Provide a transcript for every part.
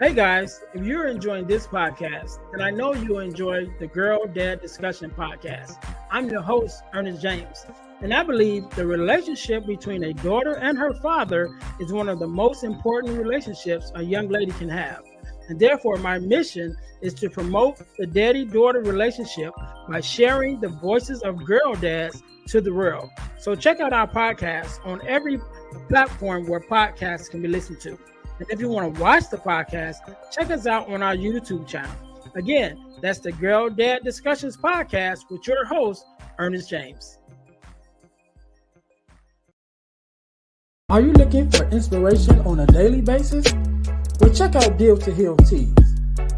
Hey guys, if you're enjoying this podcast, then I know you'll enjoy the Girl Dad Discussion podcast. I'm your host, Ernest James, and I believe the relationship between a daughter and her father is one of the most important relationships a young lady can have. And therefore, my mission is to promote the daddy-daughter relationship by sharing the voices of girl dads to the world. So check out our podcast on every platform where podcasts can be listened to. And if you want to watch the podcast, check us out on our YouTube channel. Again, that's the Girl Dad Discussions podcast with your host, Ernest James. Are you looking for inspiration on a daily basis? Well, check out Deal to Heal Tees.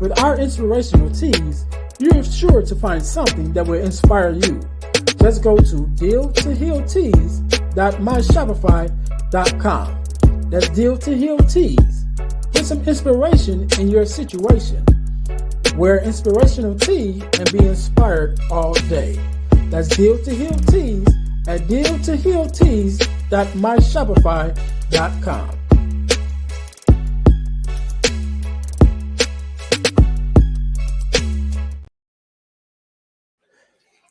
With our inspirational tees, you're sure to find something that will inspire you. Just go to dealtohealtees.myshopify.com. That's Deal to Heal Tees. Get some inspiration in your situation. Wear inspirational tea and be inspired all day. That's Deal to Heal Tees at dealtohealtees.myshopify.com.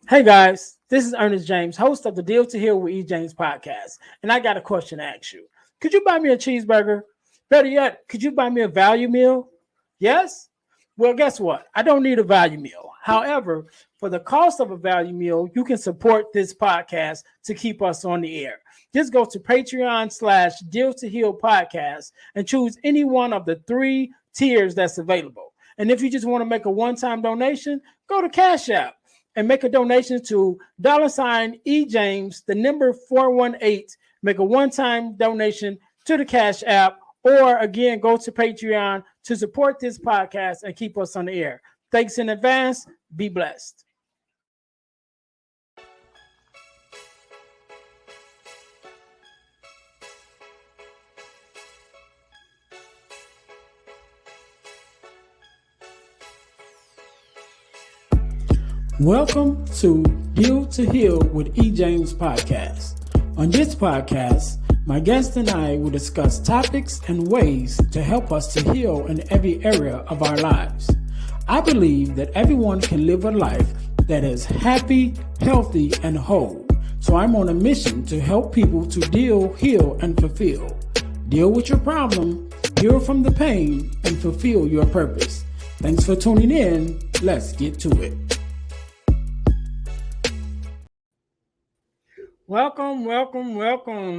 Hey guys, this is Ernest James, host of the Deal to Heal with E. James podcast, and I got a question to ask you. Could you buy me a cheeseburger? Better yet, could you buy me a value meal? Yes? Well, guess what? I don't need a value meal. However, for the cost of a value meal, you can support this podcast to keep us on the air. Just go to Patreon/Deal to Heal podcast and choose any one of the 3 tiers that's available. And if you just want to make a one-time donation, go to Cash App and make a donation to $EJames, the number 418. Make a one-time donation to the Cash App, or again, go to Patreon to support this podcast and keep us on the air. Thanks in advance. Be blessed. Welcome to Deal to Heal with E. James podcast. On this podcast, my guest and I will discuss topics and ways to help us to heal in every area of our lives. I believe that everyone can live a life that is happy, healthy, and whole. So I'm on a mission to help people to deal, heal, and fulfill. Deal with your problem, heal from the pain, and fulfill your purpose. Thanks for tuning in. Let's get to it. Welcome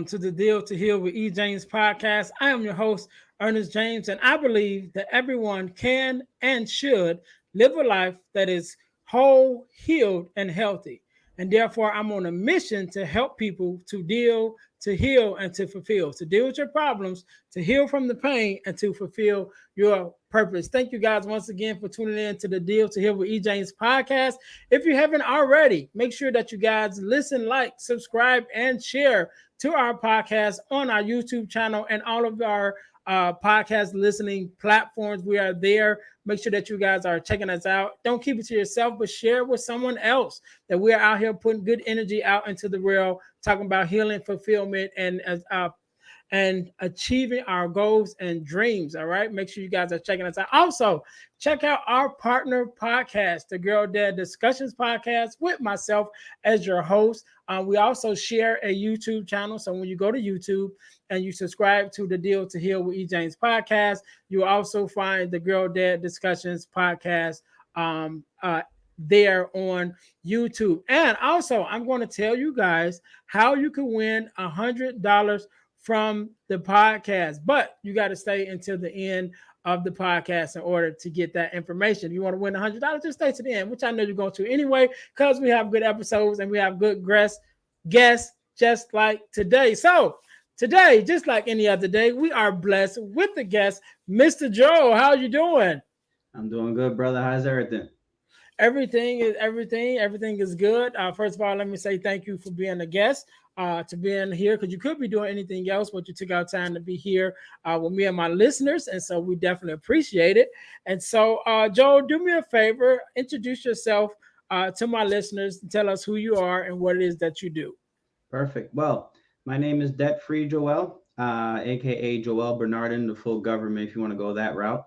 to the Deal to Heal with E. James podcast. I am your host, Ernest James, and I believe that everyone can and should live a life that is whole, healed, and healthy. And therefore, I'm on a mission to help people to deal, to heal, and to fulfill, to deal with your problems, to heal from the pain, and to fulfill your purpose. Thank you guys once again for tuning in to the Deal to Heal with E. James podcast. If you haven't already, make sure that you guys listen, like, subscribe, and share to our podcast on our YouTube channel and all of our podcast listening platforms. We are there. Make sure that you guys are checking us out. Don't keep it to yourself, but share with someone else that we are out here putting good energy out into the world, talking about healing, fulfillment, and achieving our goals and dreams. All right. Make sure you guys are checking us out. Also, check out our partner podcast, the Girl Dad Discussions podcast, with myself as your host. We also share a YouTube channel. So when you go to YouTube and you subscribe to the Deal to Heal with E. James podcast, you will also find the Girl Dad Discussions podcast there on YouTube. And also, I'm going to tell you guys how you can win $100 from the podcast, but you got to stay until the end of the podcast in order to get that information. If you want to win $100, just stay to the end, which I know you're going to anyway, because we have good episodes and we have good guests just like today. So today, just like any other day, we are blessed with the guest, Mr. Joe. How are you doing? I'm doing good, brother. How's everything? Everything is good. First of all, let me say thank you for being a guest, to being here, because you could be doing anything else, but you took out time to be here with me and my listeners, and so we definitely appreciate it. And so, Joe, do me a favor, introduce yourself to my listeners, and tell us who you are and what it is that you do. Perfect. Well, my name is Debt-Free Joel, aka Joel Bernardin, the full government, if you want to go that route.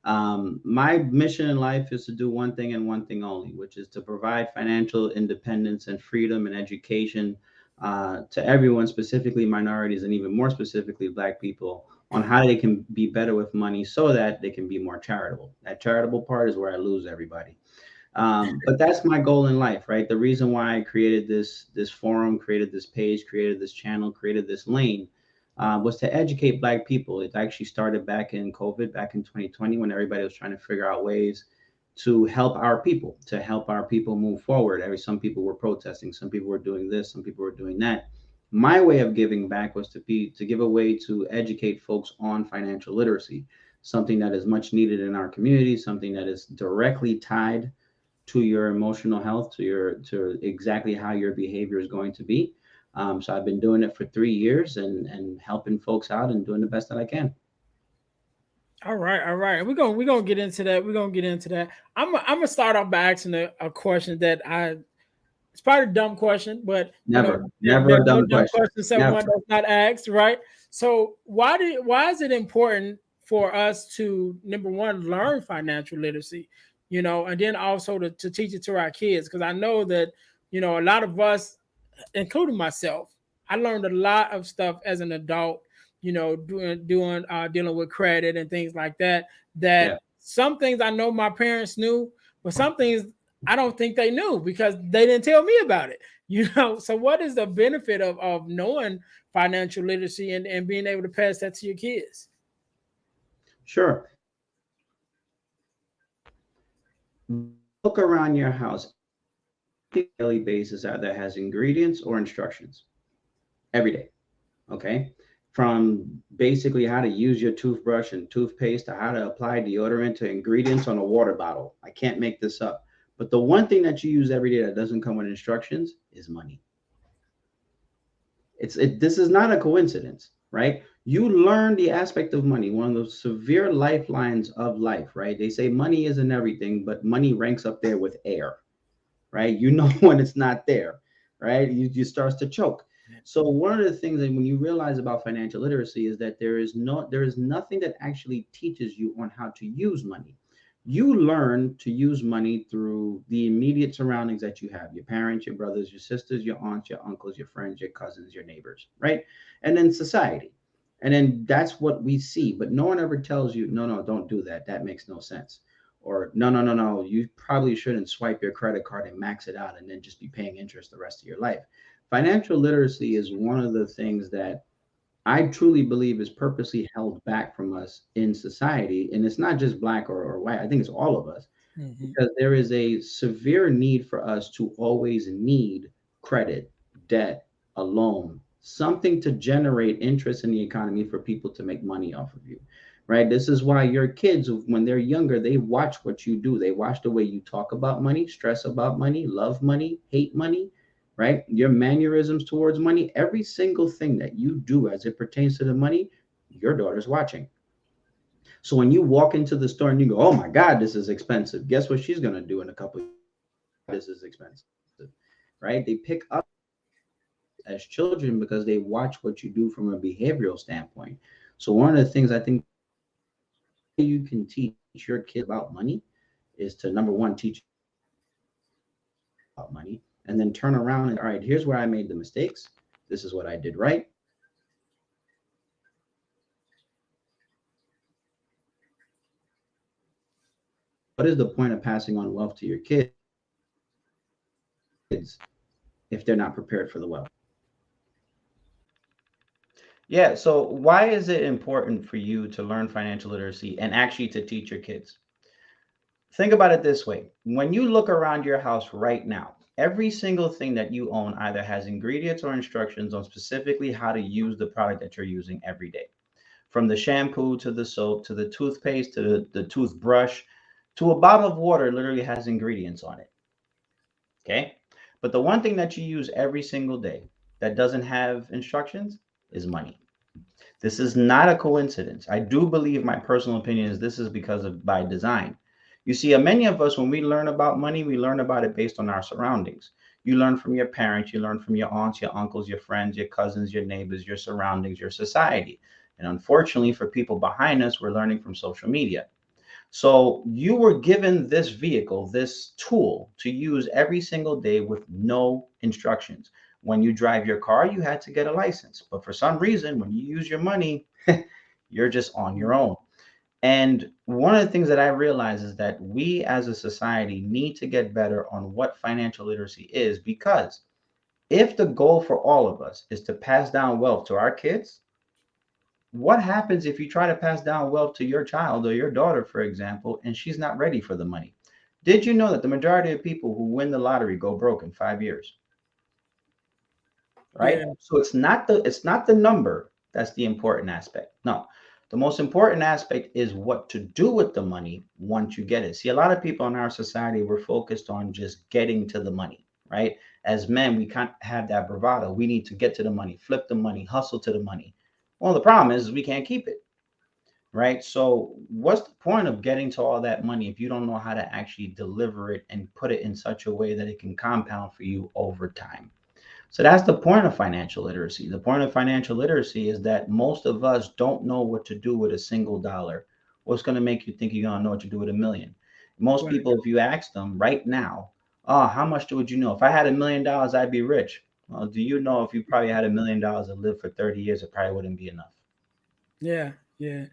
My mission in life is to do one thing and one thing only, which is to provide financial independence and freedom and education to everyone, specifically minorities and even more specifically Black people, on how they can be better with money so that they can be more charitable. That charitable part is where I lose everybody. But that's my goal in life, right? The reason why I created this forum, created this page, created this channel, created this lane, was to educate Black people. It actually started back in COVID, back in 2020, when everybody was trying to figure out ways to help our people move forward. Some people were protesting, some people were doing this, some people were doing that. My way of giving back was to give a way to educate folks on financial literacy, something that is much needed in our community, something that is directly tied to your emotional health, to exactly how your behavior is going to be. So I've been doing it for 3 years and helping folks out and doing the best that I can. All right, all right. We're gonna get into that. We're gonna get into that. I'm gonna start off by asking a question that I it's probably a dumb question, but Never, never there's a no dumb dumb question. question Never. someone that's not asked, right? So why is it important for us to, number one, learn financial literacy, and then also to teach it to our kids? Because I know that a lot of us, including myself, I learned a lot of stuff as an adult, doing dealing with credit and things like that. Yeah. That some things I know my parents knew, but some things I don't think they knew because they didn't tell me about it. So what is the benefit of knowing financial literacy and being able to pass that to your kids? Sure. Look around your house on a daily basis either has ingredients or instructions every day. Okay. From basically how to use your toothbrush and toothpaste to how to apply deodorant to ingredients on a water bottle. I can't make this up. But the one thing that you use every day that doesn't come with instructions is money. This is not a coincidence, right? You learn the aspect of money, one of those severe lifelines of life, right? They say money isn't everything, but money ranks up there with air, right? You know when it's not there, right? You starts to choke. So one of the things that when you realize about financial literacy is that there is nothing that actually teaches you on how to use money. You learn to use money through the immediate surroundings that you have: your parents, your brothers, your sisters, your aunts, your uncles, your friends, your cousins, your neighbors, right? And then society. And then that's what we see. But no one ever tells you, no, no, don't do that. That makes no sense. Or no, no, no, no, you probably shouldn't swipe your credit card and max it out and then just be paying interest the rest of your life. Financial literacy is one of the things that I truly believe is purposely held back from us in society. And it's not just black or white, I think it's all of us, Mm-hmm. because there is a severe need for us to always need credit, debt, a loan, something to generate interest in the economy for people to make money off of you. Right? This is why your kids, when they're younger, they watch what you do. They watch the way you talk about money, stress about money, love money, hate money, right? Your mannerisms towards money, every single thing that you do as it pertains to the money, your daughter's watching. So when you walk into the store and you go, "Oh my God, this is expensive," guess what she's gonna do in a couple of years? This is expensive, right? They pick up as children because they watch what you do from a behavioral standpoint. So one of the things I think you can teach your kids about money is to, number one, teach about money, and then turn around and, all right, here's where I made the mistakes. This is what I did right. What is the point of passing on wealth to your kids if they're not prepared for the wealth? Yeah, so why is it important for you to learn financial literacy and actually to teach your kids? Think about it this way. When you look around your house right now, every single thing that you own either has ingredients or instructions on specifically how to use the product that you're using every day. From the shampoo to the soap to the toothpaste to the toothbrush to a bottle of water literally has ingredients on it. Okay. But the one thing that you use every single day that doesn't have instructions is money. This is not a coincidence. I do believe, my personal opinion is, this is because of by design. You see, many of us, when we learn about money, we learn about it based on our surroundings. You learn from your parents, you learn from your aunts, your uncles, your friends, your cousins, your neighbors, your surroundings, your society. And unfortunately, for people behind us, we're learning from social media. So you were given this vehicle, this tool to use every single day with no instructions. When you drive your car, you had to get a license. But for some reason, when you use your money, you're just on your own. And one of the things that I realize is that we as a society need to get better on what financial literacy is, because if the goal for all of us is to pass down wealth to our kids, what happens if you try to pass down wealth to your child or your daughter, for example, and she's not ready for the money? Did you know that the majority of people who win the lottery go broke in 5 years? Right? Yeah. So it's not the number that's the important aspect. No. The most important aspect is what to do with the money once you get it. See, a lot of people in our society, we're focused on just getting to the money, right? As men, we can't have that bravado. We need to get to the money, flip the money, hustle to the money. Well, the problem is we can't keep it, right? So what's the point of getting to all that money if you don't know how to actually deliver it and put it in such a way that it can compound for you over time? So that's the point of financial literacy. The point of financial literacy is that most of us don't know what to do with a single dollar. What's going to make you think you're going to know what to do with a million? Most Right. people, if you ask them right now, oh, how much would you know? If I had $1 million, I'd be rich. Well, do you know if you probably had $1 million and lived for 30 years, it probably wouldn't be enough. Yeah. Yeah.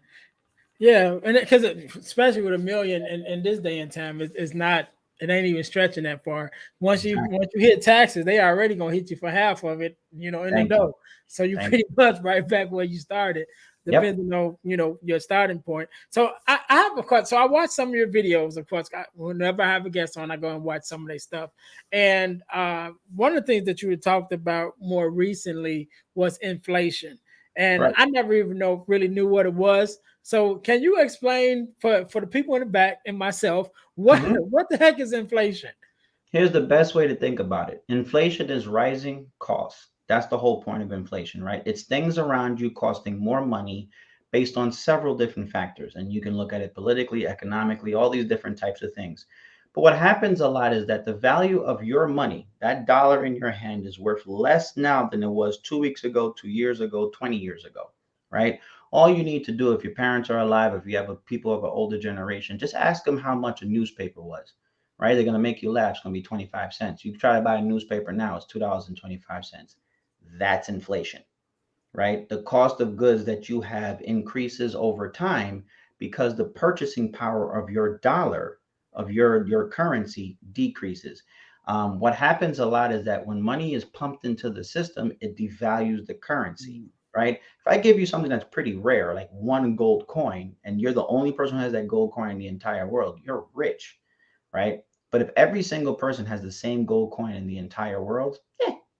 Yeah, and because especially with a million in this day and time, it's not. It ain't even stretching that far. Exactly. Once you hit taxes, they already gonna hit you for half of it, in the Thank you. dough. So you Thank pretty much right back where you started, you. Yep. depending on your starting point. So I have a question. So I watch some of your videos. Of course, whenever I have a guest on, I go and watch some of their stuff. And one of the things that you had talked about more recently was inflation, and Right. I never even really knew what it was. So can you explain for the people in the back and myself what Mhm. what the heck is inflation? Here's the best way to think about it. Inflation is rising costs. That's the whole point of inflation, right? It's things around you costing more money based on several different factors. And you can look at it politically, economically, all these different types of things. But what happens a lot is that the value of your money, that dollar in your hand, is worth less now than it was 2 weeks ago, 2 years ago, 20 years ago, right? All you need to do, if your parents are alive, if you have people of an older generation, just ask them how much a newspaper was, right? They're going to make you laugh. It's going to be 25 cents. You try to buy a newspaper now, it's $2.25. That's inflation, right? The cost of goods that you have increases over time because the purchasing power of your dollar, of your currency, decreases. What happens a lot is that when money is pumped into the system, it devalues the currency, Mm. right? If I give you something that's pretty rare, like one gold coin, and you're the only person who has that gold coin in the entire world, you're rich, right? But if every single person has the same gold coin in the entire world,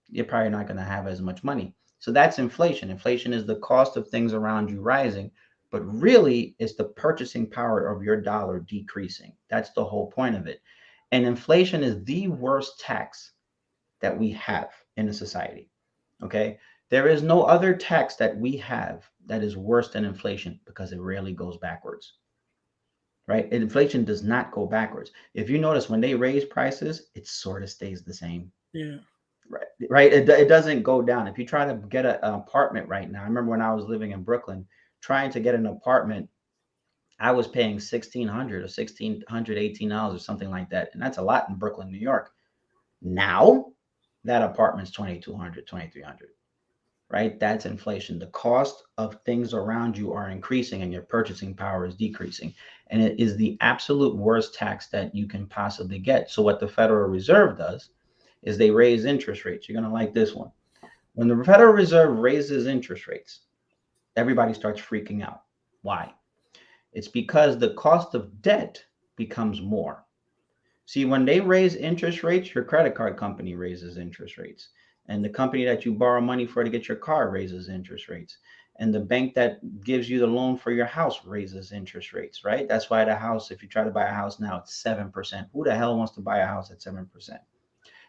you're probably not going to have as much money. So that's inflation. Inflation is the cost of things around you rising, but really it's the purchasing power of your dollar decreasing. That's the whole point of it. And inflation is the worst tax that we have in a society. Okay. There is no other tax that we have that is worse than inflation because it rarely goes backwards, right? Inflation does not go backwards. If you notice, when they raise prices, it sort of stays the same. Yeah. Right, right. It doesn't go down. If you try to get an apartment right now, I remember when I was living in Brooklyn, trying to get an apartment, I was paying 1,600 or $1,618 or something like that, and that's a lot in Brooklyn, New York. Now, that apartment's 2,200, 2,300. Right? That's inflation. The cost of things around you are increasing and your purchasing power is decreasing. And it is the absolute worst tax that you can possibly get. So, what the Federal Reserve does is they raise interest rates. You're going to like this one. When the Federal Reserve raises interest rates, everybody starts freaking out. Why? It's because the cost of debt becomes more. See, when they raise interest rates, your credit card company raises interest rates. And the company that you borrow money for to get your car raises interest rates. And the bank that gives you the loan for your house raises interest rates, right? That's why the house, if you try to buy a house now, it's 7%. Who the hell wants to buy a house at 7%?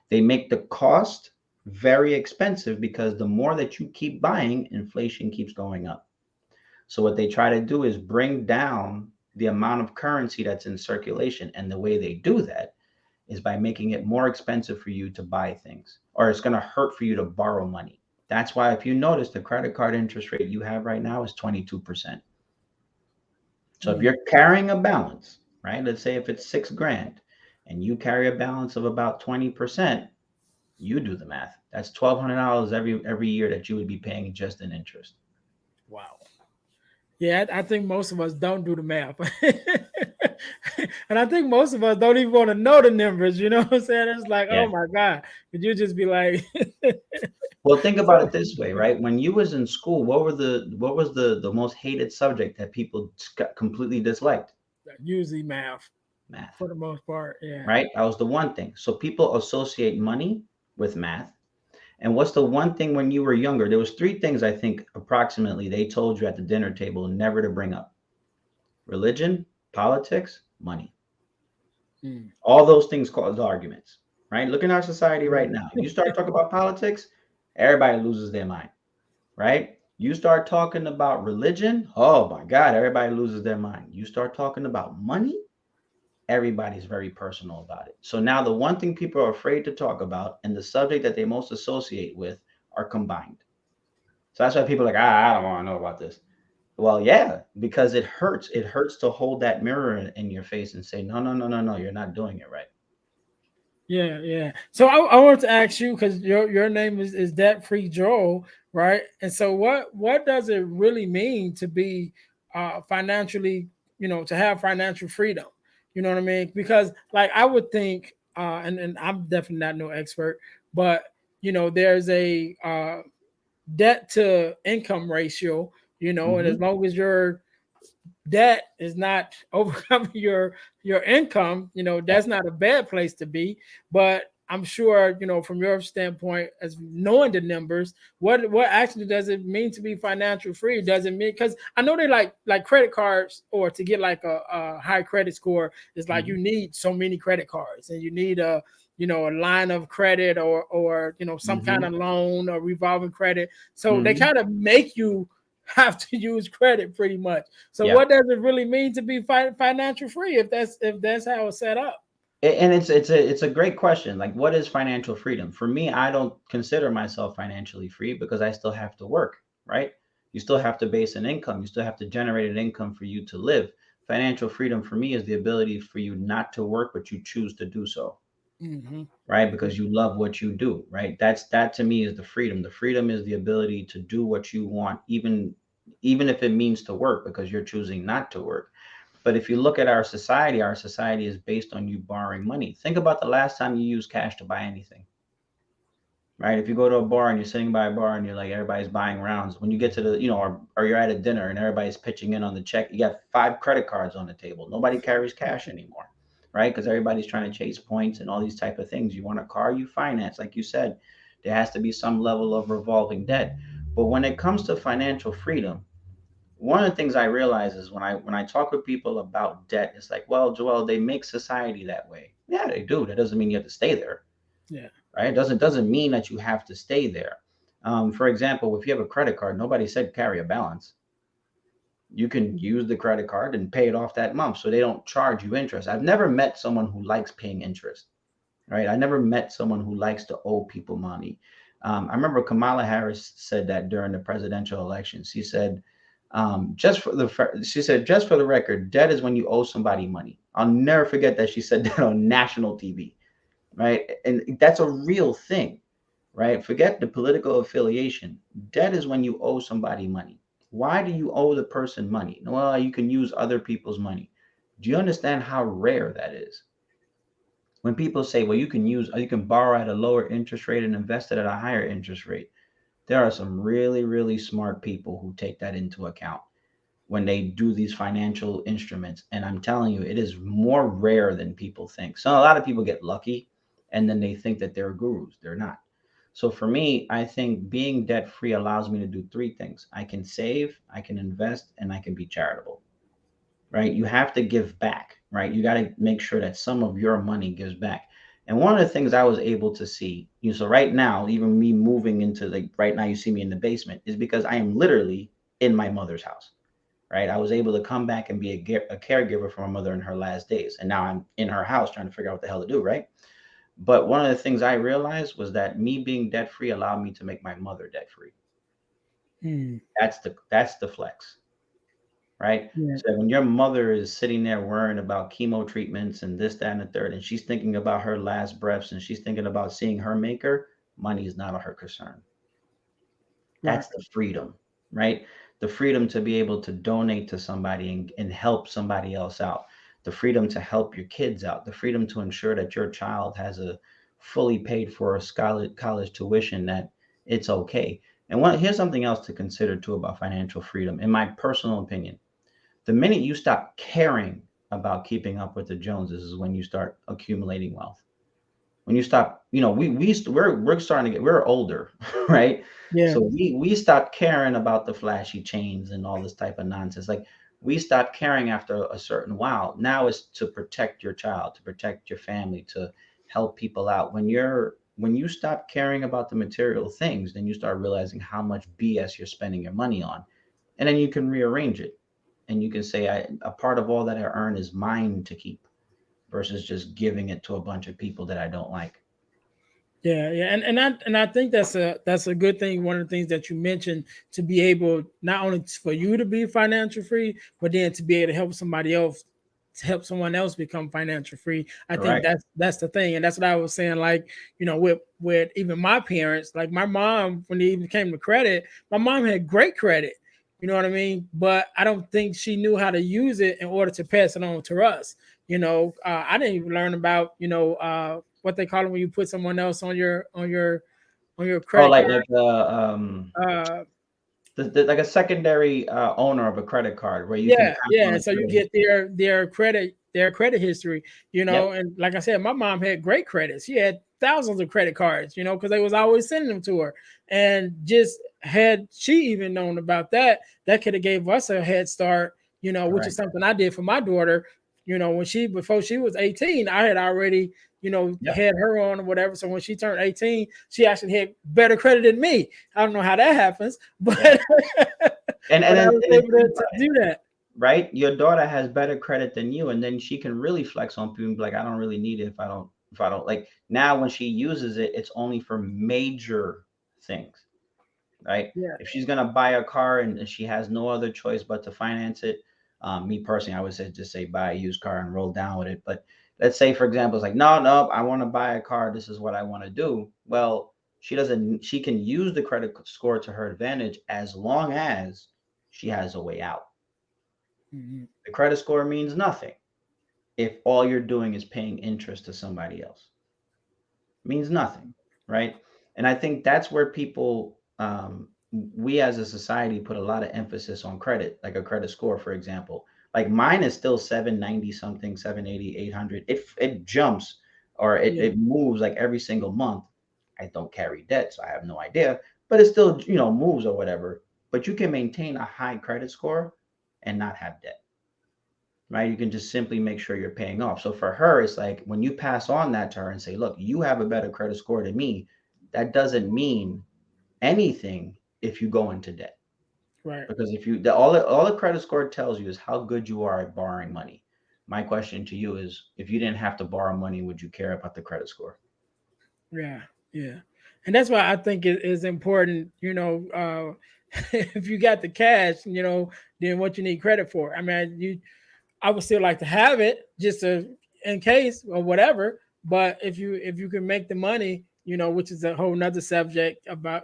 They make the cost very expensive because the more that you keep buying, inflation keeps going up. So what they try to do is bring down the amount of currency that's in circulation. And the way they do that is by making it more expensive for you to buy things, or it's going to hurt for you to borrow money. That's why, if you notice, the credit card interest rate you have right now is 22%. So if you're carrying a balance, right? Let's say if it's 6 grand and you carry a balance of about 20%, you do the math. That's $1,200 every year that you would be paying just in interest. Wow. Yeah, I think most of us don't do the math. And I think most of us don't even want to know the numbers. You know what I'm saying? It's like, Yeah. oh my God. Could you just be like, Well, think about it this way, right? When you was in school, what was the most hated subject that people completely disliked? usually math Math, for the most part. Yeah. right? That was the one thing. So people associate money with math. And what's the one thing when you were younger? There was three things I think approximately they told you at the dinner table never to bring up: religion, politics, money. Mm. All those things cause arguments, right? Look in our society right Yeah. now. You start talking about politics, everybody loses their mind, right? You start talking about religion, oh my God, everybody loses their mind. You start talking about money, everybody's very personal about it. So now the one thing people are afraid to talk about and the subject that they most associate with are combined. So that's why people are like, I don't want to know about this. Well, yeah, because it hurts. It hurts to hold that mirror in your face and say, no, no, no, no, no, you're not doing it right. Yeah, yeah. So I want to ask you because your name is Debt Free Joel, right? And so what does it really mean to be financially, to have financial freedom? You know what I mean? Because like I would think, and I'm definitely not no expert, but there's a debt to income ratio, and as Hmm. long as your debt is not overcoming your income, Yeah. that's not a bad place to be. But I'm sure, from your standpoint, as knowing the numbers, what actually does it mean to be financial free? Does it mean, because I know they like credit cards, or to get like a high credit score is like you Hmm. need so many credit cards and you need a line of credit, or some kind Hmm. of loan or revolving credit. So they Hmm. kind of make you have to use credit pretty much. So Yeah. what does it really mean to be financial free if that's how it's set up? And it's a great question. Like, what is financial freedom? For me, I don't consider myself financially free because I still have to work, right? You still have to base an income. You still have to generate an income for you to live. Financial freedom for me is the ability for you not to work, but you choose to do so, Hmm. right? Because you love what you do, right? That to me is the freedom. The freedom is the ability to do what you want, even if it means to work because you're choosing not to work. But if you look at our society is based on you borrowing money. Think about the last time you used cash to buy anything, right? If you go to a bar and you're sitting by a bar and you're like, everybody's buying rounds. When you get to or you're at a dinner and everybody's pitching in on the check, you got 5 credit cards on the table. Nobody carries cash anymore, right? Because everybody's trying to chase points and all these type of things. You want a car, you finance. Like you said, there has to be some level of revolving debt. But when it comes to financial freedom, one of the things I realize is when I talk with people about debt, it's like, well, Joel, they make society that way. Yeah, they do. That doesn't mean you have to stay there, Yeah. right? It doesn't mean that you have to stay there. For example, if you have a credit card, nobody said carry a balance. You can use the credit card and pay it off that month, so they don't charge you interest. I've never met someone who likes paying interest, right? I never met someone who likes to owe people money. I remember Kamala Harris said that during the presidential election. She said, she said, just for the record, debt is when you owe somebody money. I'll never forget that she said that on national TV, right? And that's a real thing, right? Forget the political affiliation. Debt is when you owe somebody money. Why do you owe the person money? Well, you can use other people's money. Do you understand how rare that is? When people say, well, you can borrow at a lower interest rate and invest it at a higher interest rate, there are some really, really smart people who take that into account when they do these financial instruments. And I'm telling you, it is more rare than people think. So a lot of people get lucky and then they think that they're gurus. They're not. So for me, I think being debt free allows me to do three things: I can save, I can invest, and I can be charitable, right? You have to give back, right? You got to make sure that some of your money gives back. And one of the things I was able to see, so right now, even me moving into, like, right now, you see me in the basement, is because I am literally in my mother's house, right? I was able to come back and be a caregiver for my mother in her last days. And now I'm in her house trying to figure out what the hell to do, right? But one of the things I realized was that me being debt free allowed me to make my mother debt free. Hmm. That's the flex. right? Yeah. So when your mother is sitting there worrying about chemo treatments and this, that, and the third, and she's thinking about her last breaths and she's thinking about seeing her maker, money is not her concern. Right. That's the freedom, right? The freedom to be able to donate to somebody and help somebody else out. The freedom to help your kids out. The freedom to ensure that your child has a fully paid for a college tuition, that it's okay. And here's something else to consider too about financial freedom, in my personal opinion. The minute you stop caring about keeping up with the Joneses is when you start accumulating wealth. When you stop, we're starting to get, we're older, right? Yeah. So we stopped caring about the flashy chains and all this type of nonsense. Like, we stopped caring after a certain while. Now it's to protect your child, to protect your family, to help people out. When you stop caring about the material things, then you start realizing how much BS you're spending your money on, and then you can rearrange it, and you can say, a part of all that I earn is mine to keep, versus just giving it to a bunch of people that I don't like. Yeah, yeah, and I think that's a good thing. One of the things that you mentioned, to be able not only for you to be financial free, but then to be able to help somebody else, to help someone else become financial free. I think Correct. that's the thing, and that's what I was saying. Like, with even my parents, like my mom, when it even came to credit, my mom had great credit. You know what I mean? But I don't think she knew how to use it in order to pass it on to us. I didn't even learn about what they call it when you put someone else on your Oh, credit card. like Uh, like a secondary owner of a credit card where you can yeah, count yeah. on And a so you trade. get their credit history, Yep. and like I said, my mom had great credit. She had thousands of credit cards, because they was always sending them to her. And just had she even known about that, that could have gave us a head start, which is Correct. something I did for my daughter. When before she was 18, I had already, Yep. had her on or whatever. So when she turned 18, she actually had better credit than me. I don't know how that happens, but Yeah. but I was And then able think to about it, do that. right? Your daughter has better credit than you, and then she can really flex on people and be like, I don't really need it if I don't like. Now when she uses it, it's only for major things, right? Yeah. If she's gonna buy a car and she has no other choice but to finance it, me personally, I would say just say buy a used car and roll down with it. But let's say, for example, it's like, no, no, I want to buy a car. This is what I want to do. Well, she doesn't. She can use the credit score to her advantage as long as she has a way out. Mhm. The credit score means nothing if all you're doing is paying interest to somebody else. Means nothing, right? And I think that's where people, we as a society put a lot of emphasis on credit, like a credit score, for example. Like mine is still 790 something, 780, 800. It jumps, or it, Yeah. it moves like every single month. I don't carry debt, so I have no idea, but it still, moves or whatever. But you can maintain a high credit score and not have debt, right? You can just simply make sure you're paying off. So for her, it's like when you pass on that to her and say, look, you have a better credit score than me, that doesn't mean anything if you go into debt. Right. Because if you, all the credit score tells you is how good you are at borrowing money. My question to you is, if you didn't have to borrow money, would you care about the credit score? Yeah. Yeah. And that's why I think it is important, if you got the cash, then what you need credit for. I mean, I would still like to have it just in case or whatever. But if you can make the money, which is a whole nother subject about,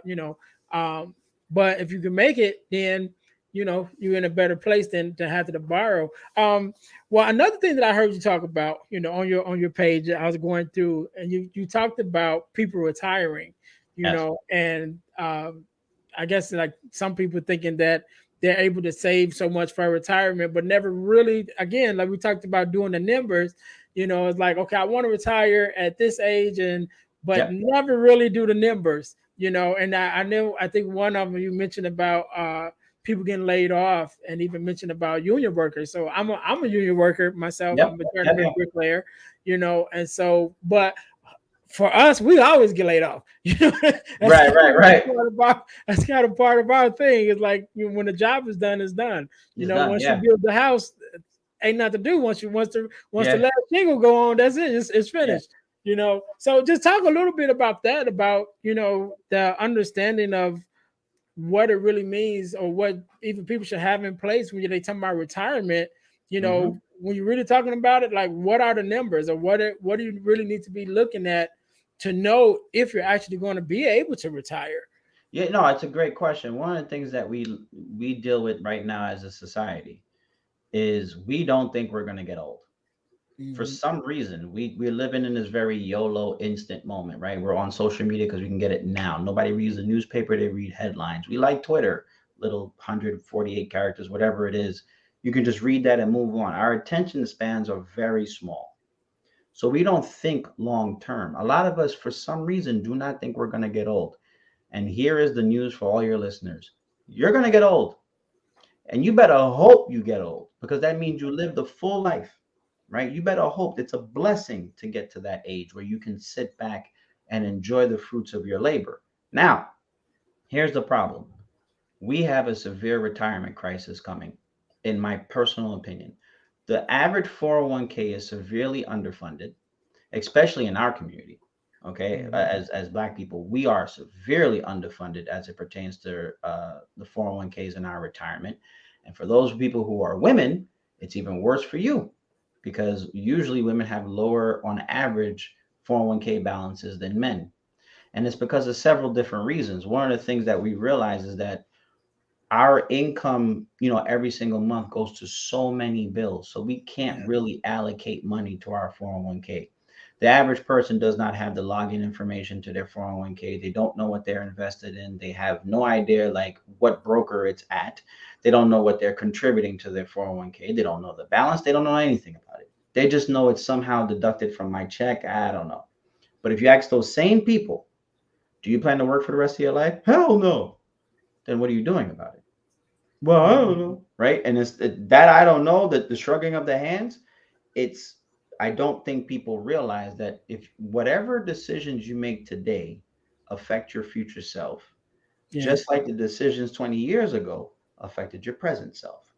but if you can make it, then you're in a better place than to have to borrow. Well, another thing that I heard you talk about, on your page, I was going through, and you talked about people retiring, Yes. and I guess like some people thinking that they're able to save so much for retirement, but never really, again, like we talked about doing the numbers, it's like, okay, I want to retire at this age, and but Yep. never really do the numbers, and I know, I think one of them you mentioned about people getting laid off, and even mentioned about union workers. So I'm a union worker myself. Yep. I'm a Yep. journeyman Yep. bricklayer, and so, but for us, we always get laid off. That's Right. kind Right. of Right. part of our that's kind of part of our thing. It's like, when the job is done, it's done. It's done. Once you Yeah. build the house, ain't nothing to do. Once the Yeah. last shingle go on, that's it. It's Yeah. finished. So just talk a little bit about that, about the understanding of what it really means, or what even people should have in place when they talk about retirement. Hmm. When you're really talking about it, like what are the numbers, or what do you really need to be looking at to know if you're actually going to be able to retire? Yeah, no, it's a great question. One of the things that we deal with right now as a society is we don't think we're going to get old. For Hmm. some reason, we're living in this very YOLO instant moment, right? We're on social media because we can get it now. Nobody reads the newspaper, they read headlines. We like Twitter, little 148 characters, whatever it is. You can just read that and move on. Our attention spans are very small. So we don't think long term. A lot of us, for some reason, do not think we're going to get old. And here is the news for all your listeners: you're going to get old. And you better hope you get old, because that means you lived a full life, right? You better hope it's a blessing to get to that age where you can sit back and enjoy the fruits of your labor. Now, here's the problem: we have a severe retirement crisis coming, in my personal opinion. The average 401k is severely underfunded, especially in our community. Okay, as Black people, we are severely underfunded as it pertains to the 401ks in our retirement. And for those people who are women, it's even worse for you, because usually women have lower, on average, 401k balances than men. And it's because of several different reasons. One of the things that we realize is that our income, every single month goes to so many bills. So we can't Yeah, really allocate money to our 401k. The average person does not have the login information to their 401k. They don't know what they're invested in. They have no idea like what broker it's at. They don't know what they're contributing to their 401k. They don't know the balance. They don't know anything about it. They just know it's somehow deducted from my check. I don't know. But if you ask those same people, do you plan to work for the rest of your life? Hell no. Then what are you doing about it? Well, I don't yeah, know, right? And it's that I don't know, that the shrugging of the hands. It's I don't think people realize that if whatever decisions you make today affect your future self, yeah, just like the decisions 20 years ago affected your present self,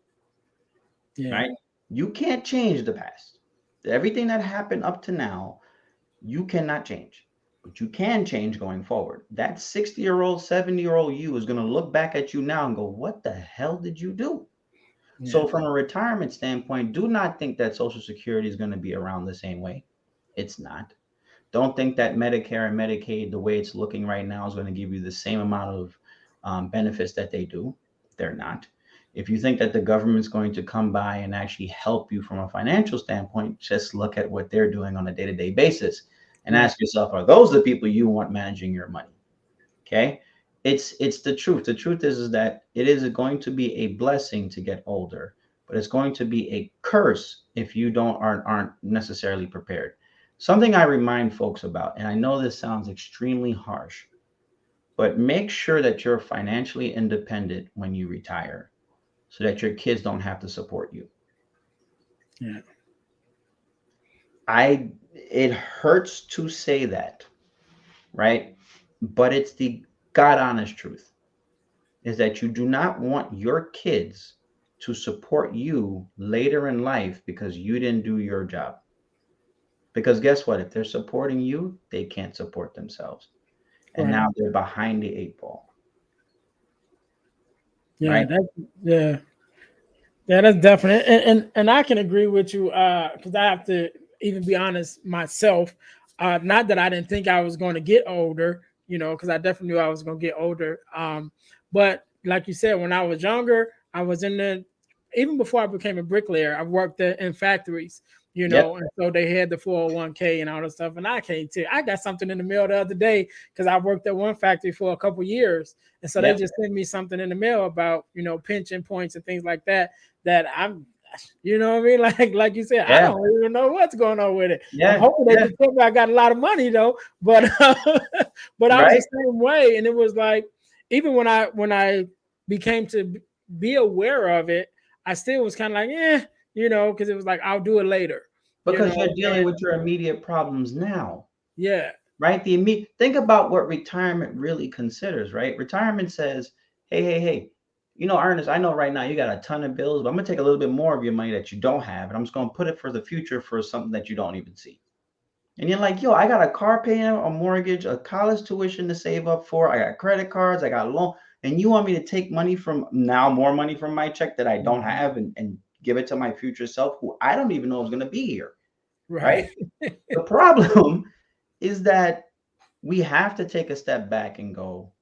yeah, right? You can't change the past. Everything that happened up to now, you cannot change, but you can change going forward. That 60-year-old, 70-year-old you is going to look back at you now and go, what the hell did you do? yeah, So, from a retirement standpoint, do not think that Social Security is going to be around the same way. It's not. Don't think that Medicare and Medicaid, the way it's looking right now, is going to give you the same amount of benefits that they do. They're not. If you think that the government's going to come by and actually help you from a financial standpoint, just look at what they're doing on a day to day basis and right, ask yourself, are those the people you want managing your money? Okay. It's the truth. The truth is that it is going to be a blessing to get older, but it's going to be a curse if you don't aren't necessarily prepared. Something I remind folks about, and I know this sounds extremely harsh, but make sure that you're financially independent when you retire so that your kids don't have to support you. yeah, I It hurts to say that, right? But it's the God honest truth, is that you do not want your kids to support you later in life because you didn't do your job. Because guess what? If they're supporting you, they can't support themselves. And right, now they're behind the eight ball, yeah. right? That, yeah. Yeah, that's definite, and I can agree with you because I have to even be honest myself. Not that I didn't think I was going to get older, because I definitely knew I was going to get older. But like you said, when I was younger, I was in the even before I became a bricklayer, I worked in factories, Yep. and so they had the 401k and all that stuff. And I came to, I got something in the mail the other day because I worked at one factory for a couple years, and so they Yep. just sent me something in the mail about pension points and things like that that I'm, what I mean? Like you said, I Yeah. don't even know what's going on with it. I'm Yeah. hoping they Yeah. can tell me I got a lot of money though, but but I was the Right. same way, and it was like even when I became to be aware of it, I still was kind of like, because it was like I'll do it later, Because you're dealing and with your immediate problems now, yeah, right? Think about what retirement really considers, right? Retirement says, hey, hey, hey, Ernest, I know right now you got a ton of bills, but I'm gonna take a little bit more of your money that you don't have, and I'm just gonna put it for the future for something that you don't even see. And you're like, yo, I got a car payment, a mortgage, a college tuition to save up for, I got credit cards, I got a loan. And you want me to take money from now, more money from my check that I don't have, and give it to my future self, who I don't even know is going to be here, Right. right? The problem is that we have to take a step back and go,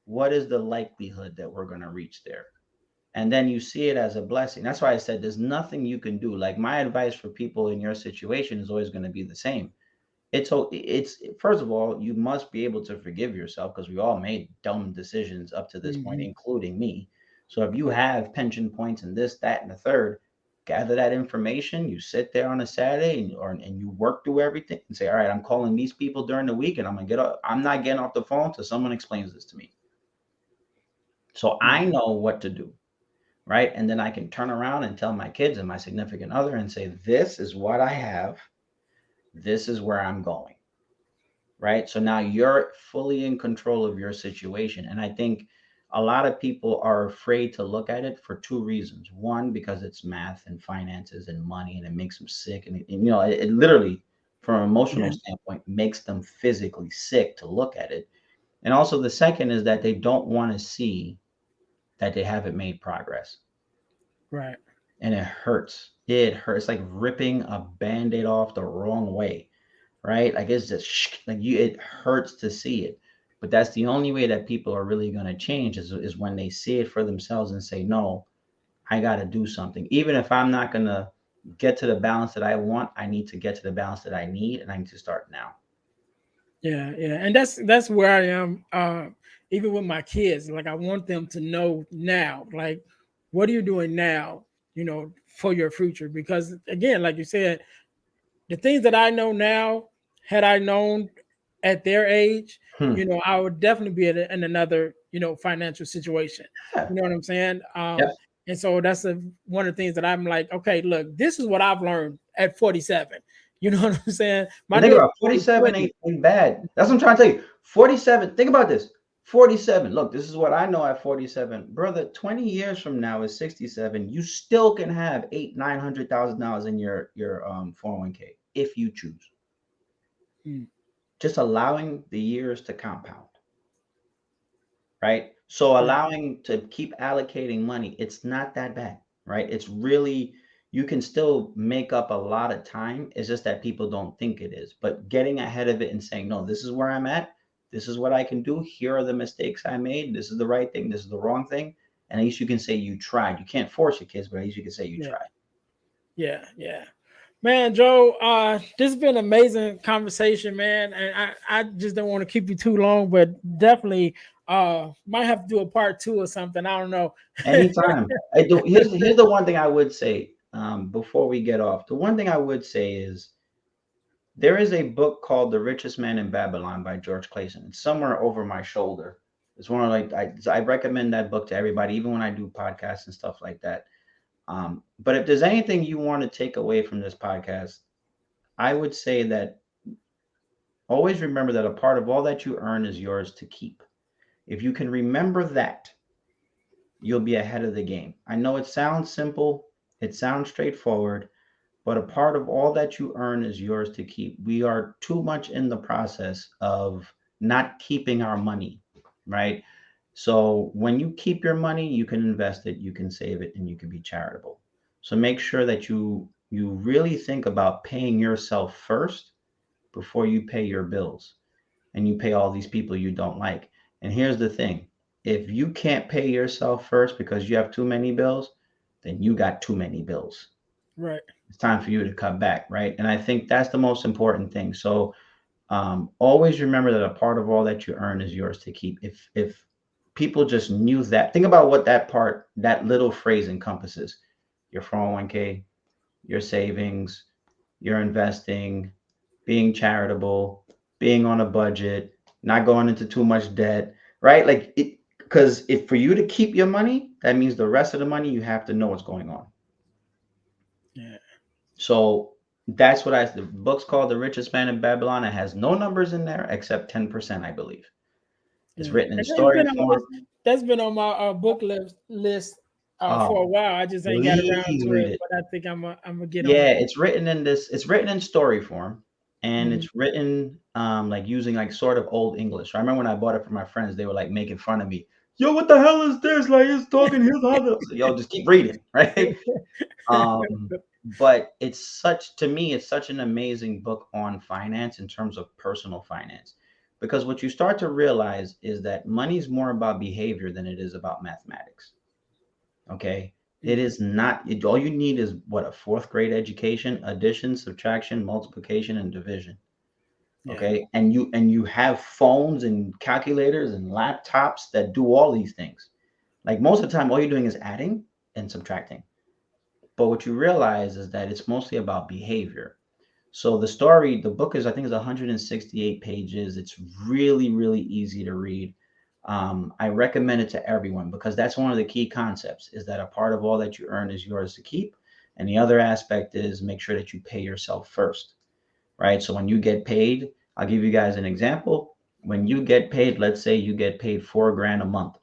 what is the likelihood that we're going to reach there? And then you see it as a blessing. That's why I said there's nothing you can do. Like, my advice for people in your situation is always going to be the same. It's first of all, you must be able to forgive yourself, because we all made dumb decisions up to this point, Mhm. including me. So if you have pension points and this, that, and the third, gather that information. You sit there on a Saturday, and you work through everything and say, all right, I'm calling these people during the week, and I'm not getting off the phone till someone explains this to me. So Yeah. I know what to do, right? And then I can turn around and tell my kids and my significant other and say, this is what I have. This is where I'm going, right? So now you're fully in control of your situation. And I think a lot of people are afraid to look at it for two reasons. One, because it's math and finances and money, and it makes them sick. And it literally, from an emotional Yeah. standpoint, makes them physically sick to look at it. And also, the second is that they don't want to see that they haven't made progress. Right. And it hurts. It hurts. It's like ripping a band-aid off the wrong way, right? Like, it's just like you. It hurts to see it, but that's the only way that people are really going to change is when they see it for themselves and say, "No, I got to do something. Even if I'm not going to get to the balance that I want, I need to get to the balance that I need, and I need to start now." Yeah, yeah, and that's where I am. Even with my kids, like I want them to know now, like, what are you doing now? For your future, because again, like you said, the things that I know now, had I known at their age, Hmm. I would definitely be in another, financial situation. Yeah. You know what I'm saying? Yep. And so that's one of the things that I'm like, okay, look, this is what I've learned at 47. You know what I'm saying? My And think daughter's about 47 20. ain't bad. That's what I'm trying to tell you. 47. Think about this. 47. Look, this is what I know at 47. Brother, 20 years from now is 67. You still can have eight, $900,000 in your 401k if you choose. Mm, Just allowing the years to compound, right? So right, allowing to keep allocating money, it's not that bad, right? It's really, you can still make up a lot of time. It's just that people don't think it is. But getting ahead of it and saying, no, this is where I'm at. This is what I can do. Here are the mistakes I made. This is the right thing. This is the wrong thing. And at least you can say you tried. You can't force your kids, but at least you can say you yeah, tried. yeah, yeah. Man, Joe, this has been an amazing conversation, man. And I just don't want to keep you too long, but definitely might have to do a part two or something. I don't know. Anytime. I do. Here's the one thing I would say, before we get off. The one thing I would say is, there is a book called The Richest Man in Babylon by George Clayson. It's somewhere over my shoulder. It's one of, like, I recommend that book to everybody, even when I do podcasts and stuff like that. But if there's anything you want to take away from this podcast, I would say that always remember that a part of all that you earn is yours to keep. If you can remember that, you'll be ahead of the game. I know it sounds simple, it sounds straightforward, but a part of all that you earn is yours to keep. We are too much in the process of not keeping our money, right? So when you keep your money, you can invest it, you can save it, and you can be charitable. So make sure that you really think about paying yourself first before you pay your bills and you pay all these people you don't like. And here's the thing. If you can't pay yourself first because you have too many bills, then you got too many bills. Right. It's time for you to cut back, right? And I think that's the most important thing. So, always remember that a part of all that you earn is yours to keep. If people just knew that, think about what that little phrase encompasses: your 401k, your savings, your investing, being charitable, being on a budget, not going into too much debt, right? Like it, because if for you to keep your money, that means the rest of the money you have to know what's going on. Yeah. So that's what the book's called The Richest Man in Babylon. It has no numbers in there except 10%, I believe. It's Yeah. written in And it's story been on form. that's been on my book list for a Oh, while. I just ain't got around please to read it, it. but I think I'm gonna get on Yeah, it. it's written in story form, and Mhm. it's written like using like sort of old English. I remember when I bought it for my friends, they were like making fun of me. yo, what the hell is this? Like, it's talking his other. So, yo, just keep reading, right? Um, but it's such, to me, it's such an amazing book on finance in terms of personal finance. Because what you start to realize is that money is more about behavior than it is about mathematics. Okay. It is not, all you need is what, a fourth grade education, addition, subtraction, multiplication, and division. Yeah. Okay. And you have phones and calculators and laptops that do all these things. Like most of the time, all you're doing is adding and subtracting. But what you realize is that it's mostly about behavior. So the book is, I think, is 168 pages. It's really, really easy to read. I recommend it to everyone because that's one of the key concepts is that a part of all that you earn is yours to keep. And the other aspect is make sure that you pay yourself first, right? So when you get paid, I'll give you guys an example. When you get paid, let's say you get paid 4 grand a month.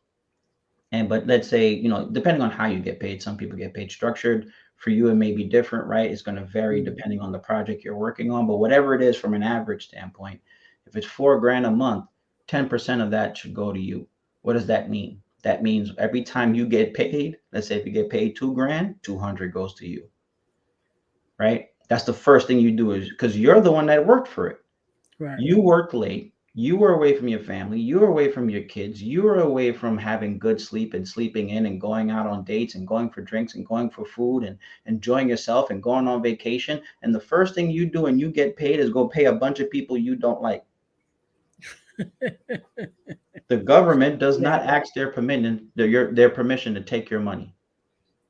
And but let's say, depending on how you get paid, some people get paid structured. For you, it may be different, right? It's going to vary Mhm. depending on the project you're working on. But whatever it is from an average standpoint, if it's 4 grand a month, 10% of that should go to you. What does that mean? That means every time you get paid, let's say if you get paid 2 grand, 200 goes to you, right? That's the first thing you do is because you're the one that worked for it. Right. You worked late. You were away from your family. You were away from your kids. You were away from having good sleep and sleeping in and going out on dates and going for drinks and going for food and enjoying yourself and going on vacation. And the first thing you do when you get paid is go pay a bunch of people you don't like. The government does Yeah. not ask their permission to take your money.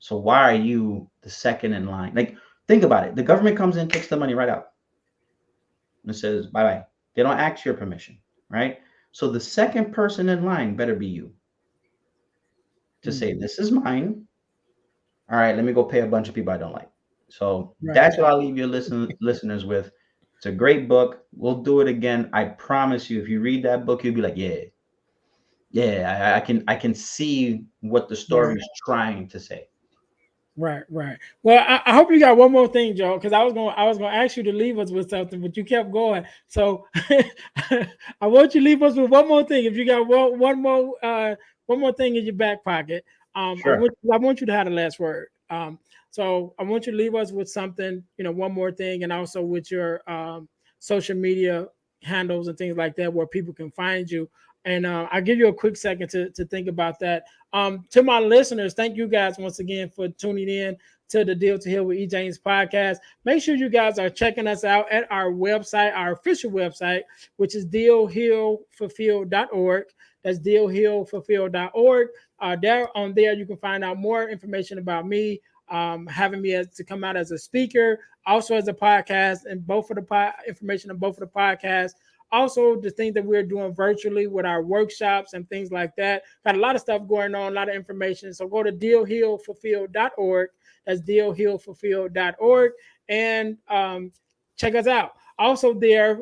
So why are you the second in line? Like, think about it. The government comes in, takes the money right out, and says bye bye. They don't ask your permission, right? So the second person in line better be you to say, Mhm. this is mine. All right, let me go pay a bunch of people I don't like. So Right. that's what I'll leave your listeners with. It's a great book. We'll do it again. I promise you, if you read that book, you'll be like, yeah, yeah, I can see what the story Right. is trying to say. Right, right. Well, I hope you got one more thing, Joe, because I was gonna ask you to leave us with something, but you kept going. So I want you to leave us with one more thing. If you got one more thing in your back pocket, Sure. I want you to have the last word. So I want you to leave us with something, one more thing, and also with your social media handles and things like that, where people can find you. And I'll give you a quick second to think about that. To my listeners, thank you guys once again for tuning in to the Deal to Heal with E. James podcast. Make sure you guys are checking us out at our website, our official website, which is dealhealfulfill.org. That's dealhealfulfill.org. There you can find out more information about me, having me to come out as a speaker, also as a podcast, and both of the information on both of the podcasts. Also, the things that we're doing virtually with our workshops and things like that. Got a lot of stuff going on, a lot of information. So go to dealhealfulfill.org. That's dealhealfulfill.org. And check us out. Also, there,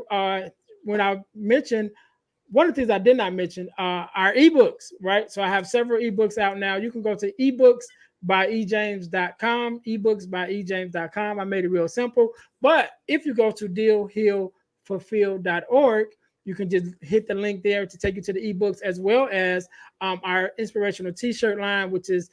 when I mentioned, one of the things I did not mention, our ebooks, right? So I have several ebooks out now. You can go to ebooks.ejames.com, ebooks.ejames.com. I made it real simple. But if you go to dealhealfulfill.org, you can just hit the link there to take you to the ebooks, as well as our inspirational t-shirt line, which is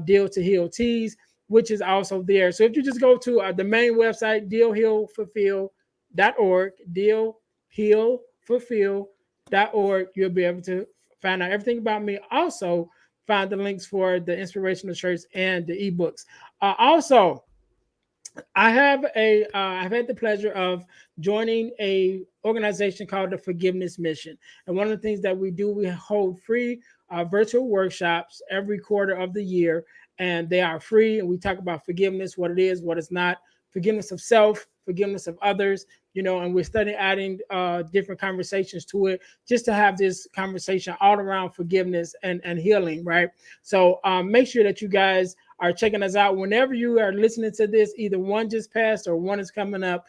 Deal to Heal Tees, which is also there. So if you just go to the main website, dealhealfulfill.org, dealhealfulfill.org, you'll be able to find out everything about me. Also, find the links for the inspirational shirts and the ebooks. Also, I've had the pleasure of joining a organization called the Forgiveness Mission, and one of the things that we do, we hold free virtual workshops every quarter of the year, and they are free. And we talk about forgiveness, what it is, what it's not, forgiveness of self, forgiveness of others, and we're studying adding different conversations to it, just to have this conversation all around forgiveness and healing, right? So make sure that you guys are checking us out. Whenever you are listening to this, either one just passed or one is coming up,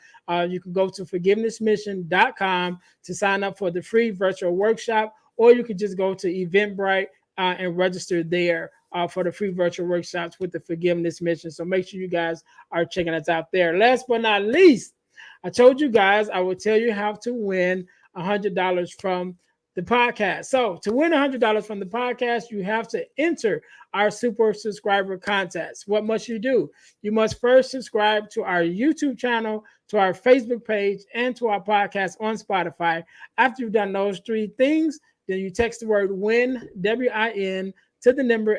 you can go to forgivenessmission.com to sign up for the free virtual workshop, or you can just go to Eventbrite and register there for the free virtual workshops with the Forgiveness Mission. So make sure you guys are checking us out there. Last but not least, I told you guys I would tell you how to win $100 from the podcast. So to win $100 from the podcast, you have to enter our super subscriber contest. What must you do? You must first subscribe to our YouTube channel, to our Facebook page, and to our podcast on Spotify. After you've done those three things, then you text the word WIN, WIN, to the number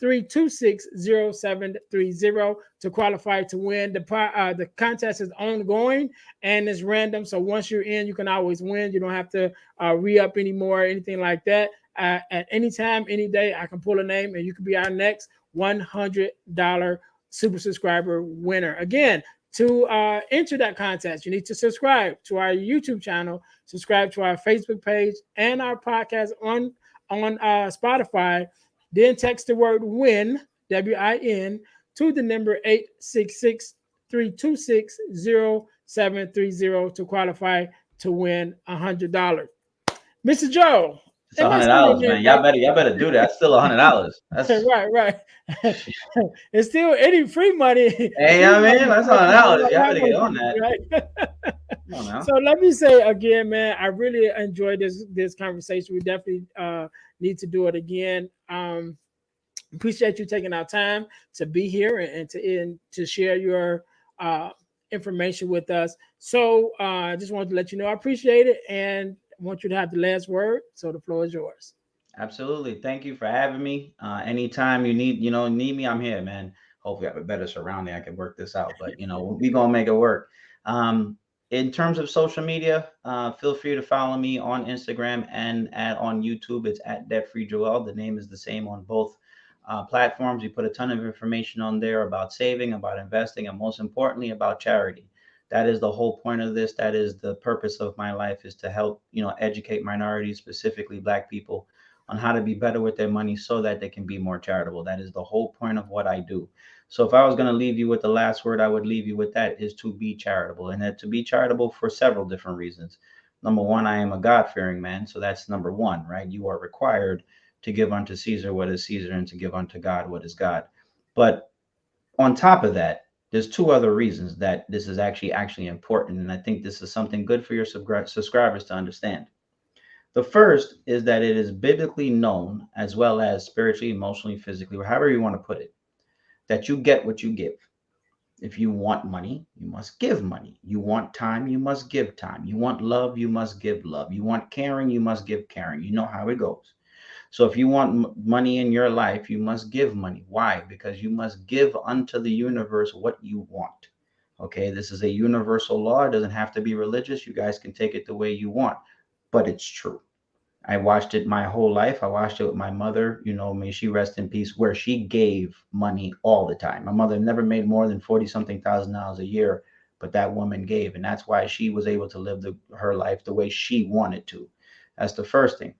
866-326-0730 to qualify to win. The contest is ongoing and it's random. So once you're in, you can always win. You don't have to re-up anymore, anything like that. At any time, any day, I can pull a name and you can be our next $100 super subscriber winner. Again, to enter that contest, you need to subscribe to our YouTube channel, subscribe to our Facebook page, and our podcast on Spotify. Then text the word WIN, WIN, to the number 866-326-0730 to qualify to win $100. Mr. Joe. It's $100, man. Y'all better do that. That's still $100. That's right. It's still any free money. Hey, I mean, that's $100. Y'all better get on that. Right? Come on now. So let me say again, man, I really enjoyed this conversation. We definitely need to do it again. Appreciate you taking our time to be here and to share your information with us. So I just wanted to let you know I appreciate it and I want you to have the last word. So the floor is yours. Absolutely. Thank you for having me. Anytime you need me, I'm here, man. Hopefully I have a better surrounding. I can work this out, but we gonna make it work. In terms of social media, feel free to follow me on Instagram and on YouTube. It's at Debt Free Joel. The name is the same on both platforms. We put a ton of information on there about saving, about investing, and most importantly, about charity. That is the whole point of this. That is the purpose of my life, is to help, educate minorities, specifically Black people, on how to be better with their money so that they can be more charitable. That is the whole point of what I do. So if I was going to leave you with the last word, I would leave you with that, is to be charitable. And that to be charitable for several different reasons. Number one, I am a God-fearing man. So that's number one, right? You are required to give unto Caesar what is Caesar and to give unto God what is God. But on top of that, there's two other reasons that this is actually important. And I think this is something good for your subscribers to understand. The first is that it is biblically known, as well as spiritually, emotionally, physically, or however you want to put it, that you get what you give. If you want money, you must give money. You want time, you must give time. You want love, you must give love. You want caring, you must give caring. You know how it goes. So if you want money in your life, you must give money. Why? Because you must give unto the universe what you want. Okay, this is a universal law. It doesn't have to be religious. You guys can take it the way you want, but it's true. I watched it my whole life. I watched it with my mother, may she rest in peace, where she gave money all the time. My mother never made more than $40-something thousand a year, but that woman gave. And that's why she was able to live her life the way she wanted to. That's the first thing.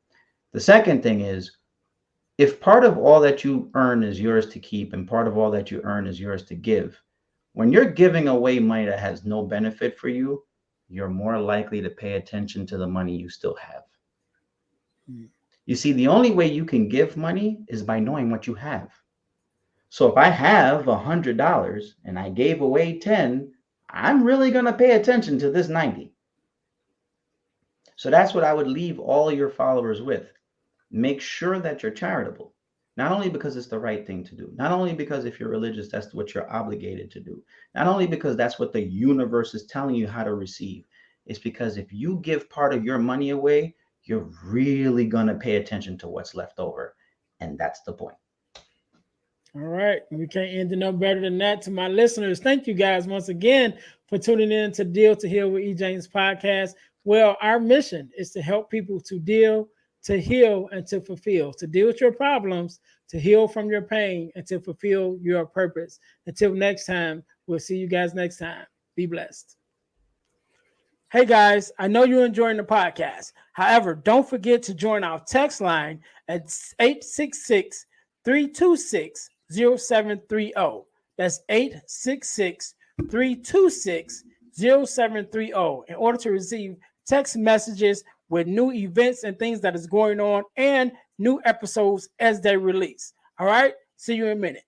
The second thing is, if part of all that you earn is yours to keep and part of all that you earn is yours to give, when you're giving away money that has no benefit for you, you're more likely to pay attention to the money you still have. You see, the only way you can give money is by knowing what you have. So if I have $100 and I gave away 10, I'm really going to pay attention to this 90. So that's what I would leave all your followers with. Make sure that you're charitable, not only because it's the right thing to do, not only because if you're religious, that's what you're obligated to do, not only because that's what the universe is telling you how to receive. It's because if you give part of your money away, you're really going to pay attention to what's left over. And that's the point. All right. We can't end it no better than that. To my listeners, thank you guys once again for tuning in to Deal to Heal with E. James podcast. Well, our mission is to help people to deal, to heal, and to fulfill, to deal with your problems, to heal from your pain, and to fulfill your purpose. Until next time, we'll see you guys next time. Be blessed. Hey guys, I know you're enjoying the podcast. However, don't forget to join our text line at 866-326-0730. That's 866-326-0730 in order to receive text messages with new events and things that is going on and new episodes as they release. All right, see you in a minute.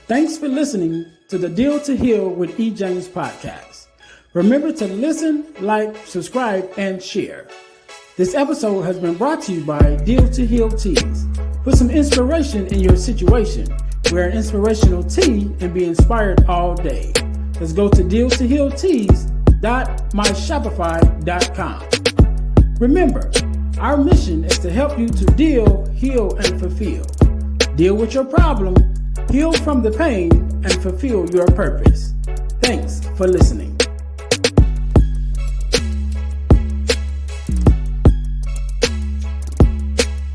Thanks for listening to the Deal to Heal with E. James podcast. Remember to listen, like, subscribe, and share. This episode has been brought to you by Deal to Heal Teas. Put some inspiration in your situation. Wear an inspirational tea and be inspired all day. Let's go to dealtohealteas.myshopify.com. Remember, our mission is to help you to deal, heal, and fulfill. Deal with your problem, heal from the pain, and fulfill your purpose. Thanks for listening.